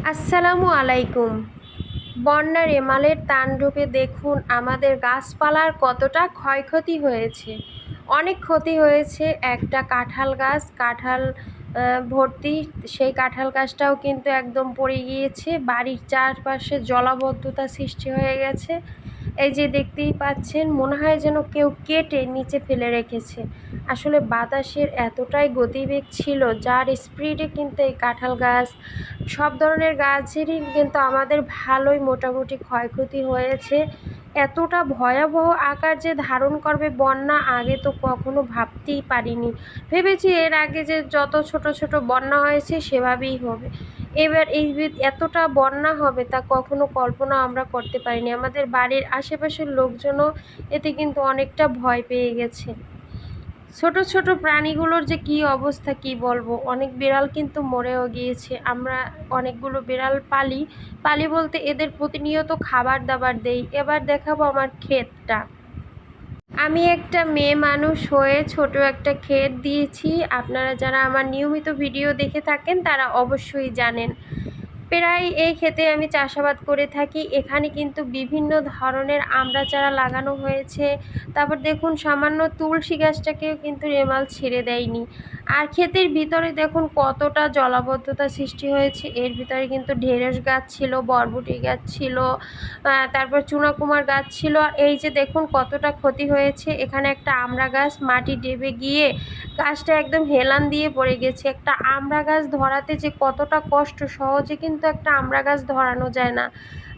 আসসালামু আলাইকুম। বন্যার রেমালের তাণ্ডবে দেখুন আমাদের গাছপালার কতটা ক্ষয়ক্ষতি হয়েছে। অনেক ক্ষতি হয়েছে। একটা কাঁঠাল গাছ ভর্তি, সেই কাঁঠাল গাছটাও কিন্তু একদম পড়ে গিয়েছে। বাড়ির চারপাশে জলাবদ্ধতা সৃষ্টি হয়ে গেছে। এই যে দেখতেই পাচ্ছেন, মনে হয় যেন কেউ কেটে নিচে ফেলে রেখেছে। আসলে বাতাসের এতটাই গতিবেগ ছিল, যার স্পিডে কিন্তু এই কাঁঠাল গাছ, সব ধরনের গাছেরই কিন্তু আমাদের ভালোই মোটামুটি ক্ষয়ক্ষতি হয়েছে। এতটা ভয়াবহ আকার যে ধারণ করবে বন্যা, আগে তো কখনো ভাবতেই পারিনি। ভেবেছি এর আগে যে যত ছোট ছোট বন্যা হয়েছে সেভাবেই হবে, এবার এতটা বন্যা হবে তা কখনো কল্পনা আমরা করতে পারিনি। আমাদের বাড়ির আশেপাশের লোকজনও এতে কিন্তু অনেকটা ভয় পেয়ে গেছে। ছোট ছোট প্রাণীগুলোর যে কি অবস্থা কি বলবো, অনেক বিড়াল কিন্তু মরেও গিয়েছে। আমরা অনেকগুলো বিড়াল পালি বলতে এদের প্রতিনিয়ত খাবার দাবার দেই। এবার দেখাবো আমার ক্ষেতটা। আমি একটা মেয়ে মানুষ হয়ে ছোট একটা ক্ষেত দিয়েছি। আপনারা যারা আমার নিয়মিত ভিডিও দেখে থাকেন তারা অবশ্যই জানেন। প্রায় এই ক্ষেতে আমি চাষাবাদ করে থাকি। এখানে কিন্তু বিভিন্ন ধরনের আমড়া চারা লাগানো হয়েছে। তারপর দেখুন সামান্য তুলসী গাছটাকেও কিন্তু রেমাল ছেড়ে দেয়নি। আর ক্ষেতের ভিতরে দেখুন কতটা জলাবদ্ধতা সৃষ্টি হয়েছে। এর ভিতরে কিন্তু ঢেঁড়স গাছ ছিল, বরবটি গাছ ছিল, তারপর চুনাকুমার গাছ ছিল। আর এই যে দেখুন কতটা ক্ষতি হয়েছে। এখানে একটা আমড়া গাছ মাটি ডেবে গিয়ে গাছটা একদম হেলান দিয়ে পড়ে গেছে। একটা আমড়া গাছ ধরাতে যে কতটা কষ্ট, সহজে কিন্তু একটা আমড়া গাছ ধরানো যায় না।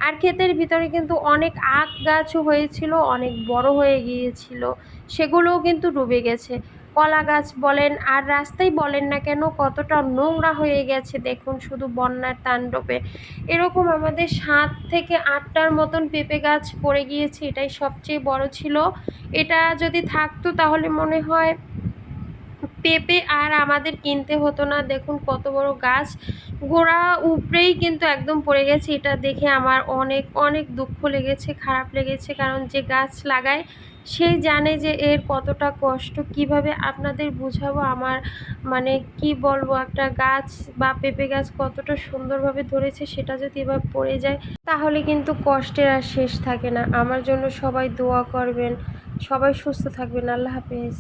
আর ক্ষেতের ভিতরে কিন্তু অনেক আখ গাছও হয়েছিল, অনেক বড় হয়ে গিয়েছিল, সেগুলোও কিন্তু ডুবে গেছে। কলা গাছ বলেন আর রাস্তাই বলেন না কেন, কতটা নোংরা হয়ে গেছে দেখুন শুধু বন্যার তাণ্ডবে। এরকম আমাদের 7 থেকে 8টার মতন পেঁপে গাছ পড়ে গিয়েছে, এটাই সবচেয়ে বড় ছিল। এটা যদি থাকতো তাহলে মনে হয় পেঁপে আর আমাদের কিনতে হতো না। দেখুন কত বড় গাছ, গোড়া উপরেই কিন্তু একদম পড়ে গেছে। এটা দেখে আমার অনেক অনেক দুঃখ লেগেছে, খারাপ লেগেছে। কারণ যে গাছ লাগায় সেই জানে যে এর কতটা কষ্ট। কিভাবে আপনাদের বুঝাবো, আমার মানে কি বলবো, একটা গাছ বা পেঁপে গাছ কতটা সুন্দরভাবে ধরেছে, সেটা যদি এবার পড়ে যায় তাহলে কিন্তু কষ্টের আর শেষ থাকে না। আমার জন্য সবাই দোয়া করবেন, সবাই সুস্থ থাকবেন। আল্লাহ হাফেজ।